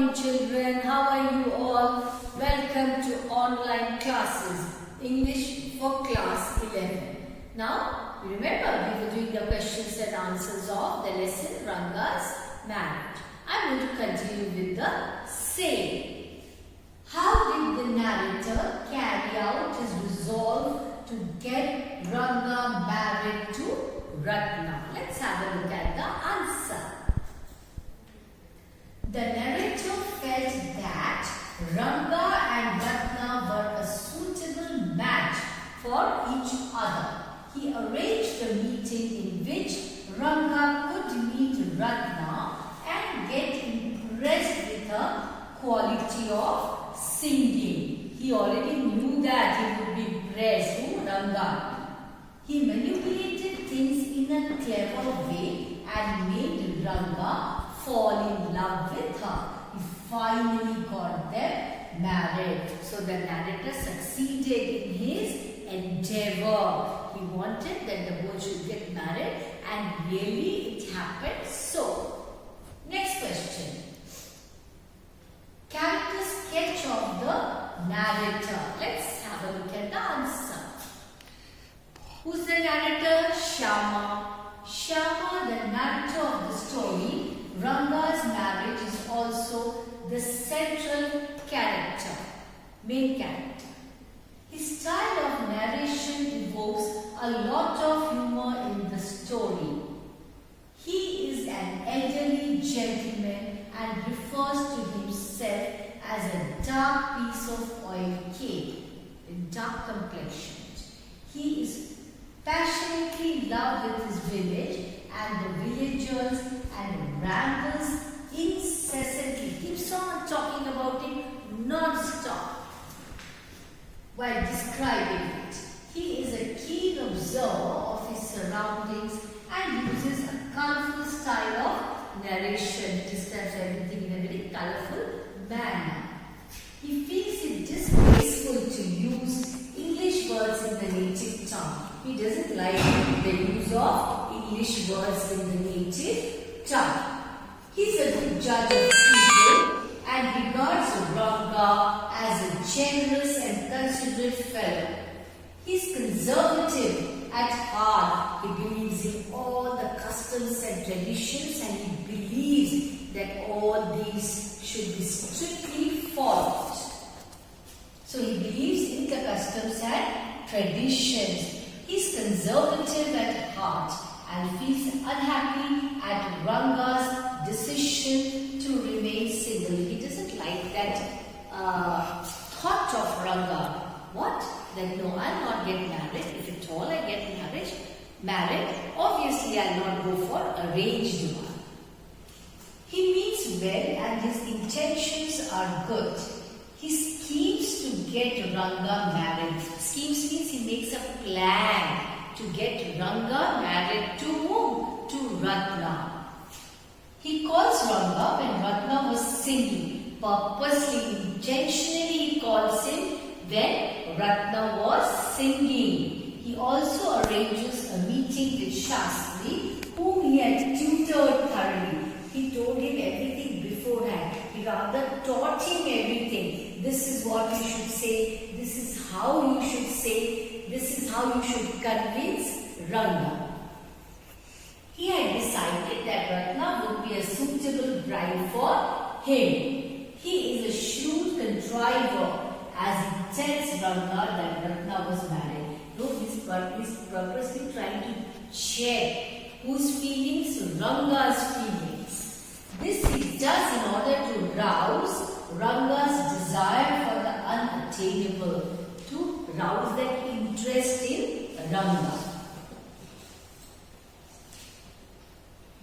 morning children, how are you all? Welcome to online classes, English for class 11. Now, you remember we were doing the questions and answers of the lesson Ranga's marriage. I'm going to continue with the same. How did the narrator carry out his resolve to get Ranga married to Ratna? Let's have a look at the answer. The narrator felt that Ranga and Ratna were a suitable match for each other. He arranged a meeting in which Ranga could meet Ratna and get impressed with her quality of singing. He already knew that he would be impressed with Ranga. He manipulated things in a clever way and made Ranga fall in love with her. He finally got them married. So the narrator succeeded in his endeavor. He wanted that the both should get married, and really it happened so. Next question. Character sketch of the narrator. Let's have a look at the answer. Who's the narrator? Shama. Shama, the narrator of the story, Ranga's marriage, is also the central character, main character. His style of narration evokes a lot of humor in the story. He is an elderly gentleman and refers to himself as a dark piece of oil cake with dark complexion. He is passionately in love with his village and the villagers and wrangles incessantly. Keeps on talking about it non-stop while describing it. He is a keen observer of his surroundings and uses a colorful style of narration. He describes everything in a very colorful manner. He feels it disgraceful to use English words in the native tongue. He doesn't like the use of English words in the native tongue. He's a good judge of people and regards Ranga as a generous and considerate fellow. He's conservative at heart. He believes in all the customs and traditions, and he believes that all these should be strictly followed. So he believes in the customs and traditions. He's conservative at heart and feels unhappy at Ranga's decision to remain single. He doesn't like that thought of Ranga. What? That no, I'll not get married. If at all I get married, obviously I'll not go for arranged one. He means well and his intentions are good. He schemes to get Ranga married. Schemes means he makes a plan to get Ranga married to whom? To Ratna. He calls Ranga when Ratna was singing. Purposely, intentionally he calls him when Ratna was singing. He also arranges a meeting with Shastri, whom he had tutored thoroughly. He told him everything beforehand. He rather taught him everything. This is what you should say. This is how you should say. This is how you should convince Ranga. He had decided that Ratna would be a suitable bride for him. He is a shrewd contriver as he tells Ranga that Ratna was married. Though he's purposely trying to check whose feelings? Ranga's feelings. This he does in order to rouse Ranga's desire for the unattainable, to rouse that interest in Ranga.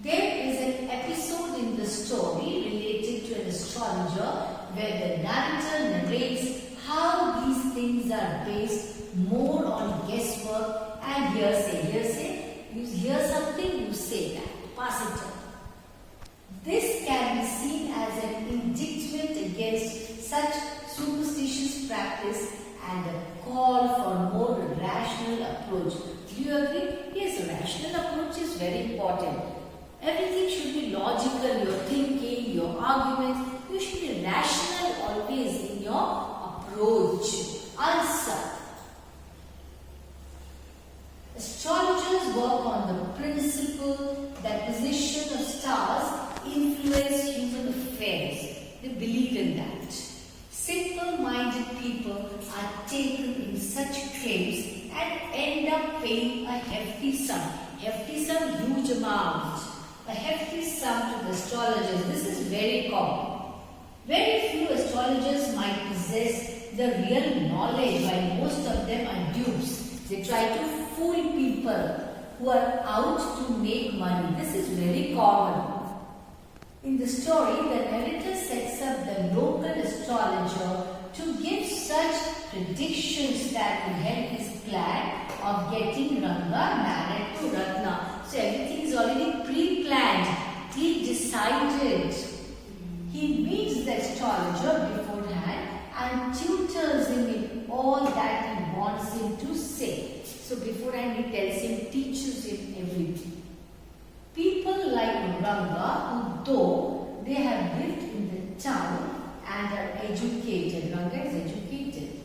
There is an episode in the story related to an astrologer where the narrator narrates how these things are based more on guesswork and hearsay. Hearsay, you hear something, you say that, pass it on. This can be seen as an indictment against such superstitious practice and a call for a more rational approach. Do you agree? Yes, a rational approach is very important. Everything should be logical, your thinking, your arguments. You should be approach? Answer. Astrologers work on the principle that position of stars influence human affairs. They believe in that. Simple-minded people are taken in such claims and end up paying a hefty sum. Hefty sum, huge amount. A hefty sum to the astrologers. This is very common. Very few astrologers might possess the real knowledge, while most of them are dupes. They try to fool people who are out to make money. This is very common. In the story, the narrator sets up the local astrologer to give such predictions that will help his plan of getting Ranga married to Ratna. So everything is already pre-planned. He decided. He meets the astrologer beforehand and tutors him in all that he wants him to say. So beforehand he tells him, teaches him everything. People like Ranga, who though they have lived in the town and are educated, Ranga is educated,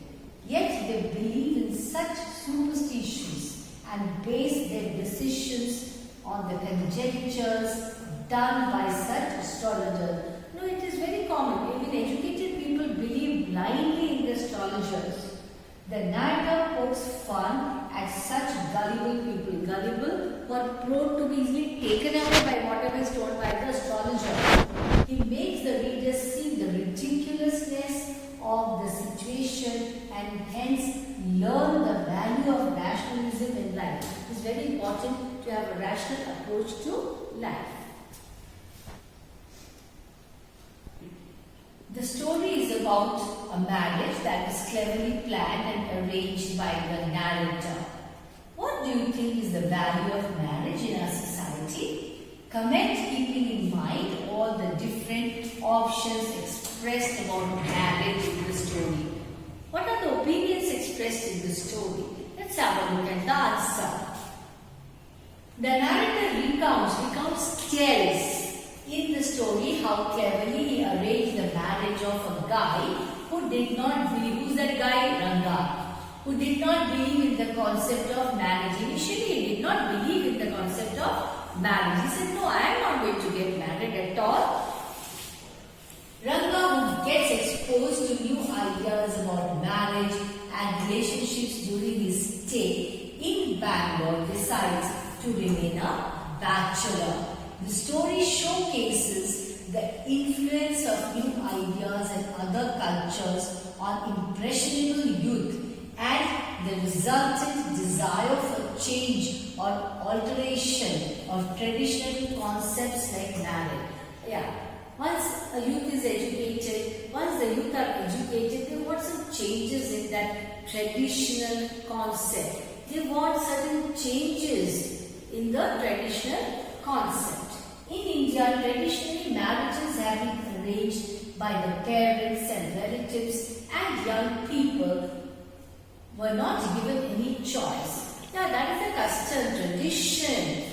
yet they believe in such superstitions and base their decisions on the conjectures done by such astrologers. No, it is very common. Even educated people believe blindly in the astrologers. The narrator pokes fun at such gullible people. Gullible who are prone to be easily taken away by whatever is told by the astrologer. He makes the reader see the ridiculousness of the situation and hence learn the value of rationalism in life. It is very important to have a rational approach to life. The story is about a marriage that is cleverly planned and arranged by the narrator. What do you think is the value of marriage in our society? Comment keeping in mind all the different options expressed about marriage in the story. What are the opinions expressed in the story? Let's have a look at the answer. The narrator tells in the story how cleverly he arranged the marriage of a guy who did not believe. Who's that guy? Ranga. Who did not believe in the concept of marriage. Initially he did not believe in the concept of marriage. He said, no, I am not going to get married at all. Ranga, who gets exposed to new ideas about marriage and relationships during his stay in Bangalore, decides to remain a bachelor. The story showcases the influence of new ideas and other cultures on impressionable youth and the resultant desire for change or alteration of traditional concepts like marriage. Once a youth is educated, once the youth are educated, they want some changes in that traditional concept. They want certain changes in the traditional concept. In India, traditionally marriages have been arranged by the parents and relatives, and young people were not given any choice. Now that is a custom, tradition.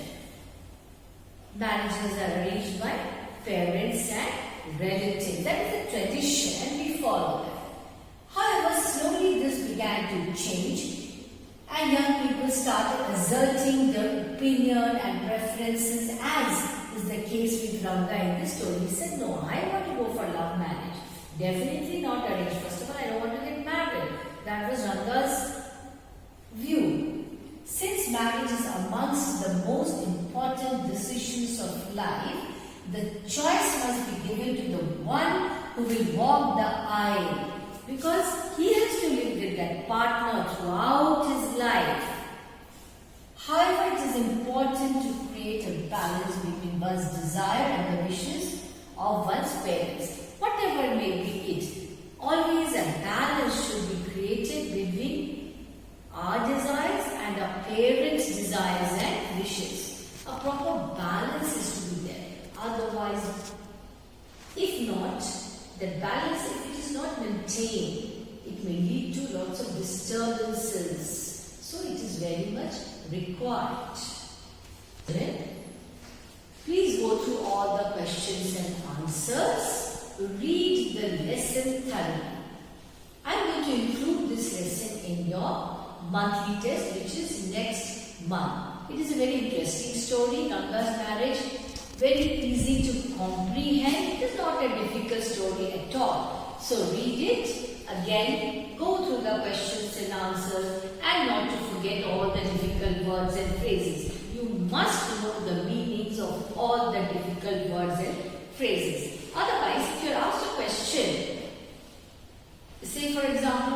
Marriages are arranged by parents and relatives. That is a tradition and we follow that. However, slowly this began to change and young people started asserting their opinion and preferences, as is the case with Ranga in this story. He said, no, I want to go for love marriage. Definitely not arranged. First of all, I don't want to get married. That was Ranga's view. Since marriage is amongst the most important decisions of life, the choice must be given to the one who will walk the aisle, because he has to live with that partner throughout his life. However, it is important to create a balance between one's desire and the wishes of one's parents. Whatever may be it, always a balance should be created between our desires and our parents' desires and wishes. A proper balance is to be there. Otherwise, if not, that balance, if it is not maintained, it may lead to lots of disturbances. So it is very much required. Please go through all the questions and answers. Read the lesson thoroughly. I am going to include this lesson in your monthly test, which is next month. It is a very interesting story, Ranga's marriage. Very easy to comprehend. It is not a difficult story at all. So read it again, go through the questions and answers, and not to forget all the difficult words and phrases. You must know the meanings of all the difficult words and phrases. Otherwise, if you are asked a question, say for example,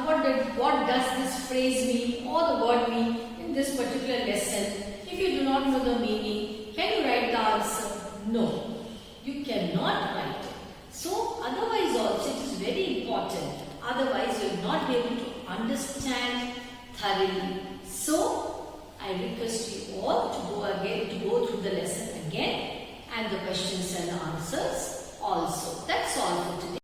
what does this phrase mean or the word mean in this particular lesson? If you do not know the meaning, can you write the answer? No, you cannot write it. So, otherwise also it is very important. Otherwise, you will not be able to understand thoroughly. So, I request you all to go through the lesson again and the questions and answers also. That's all for today.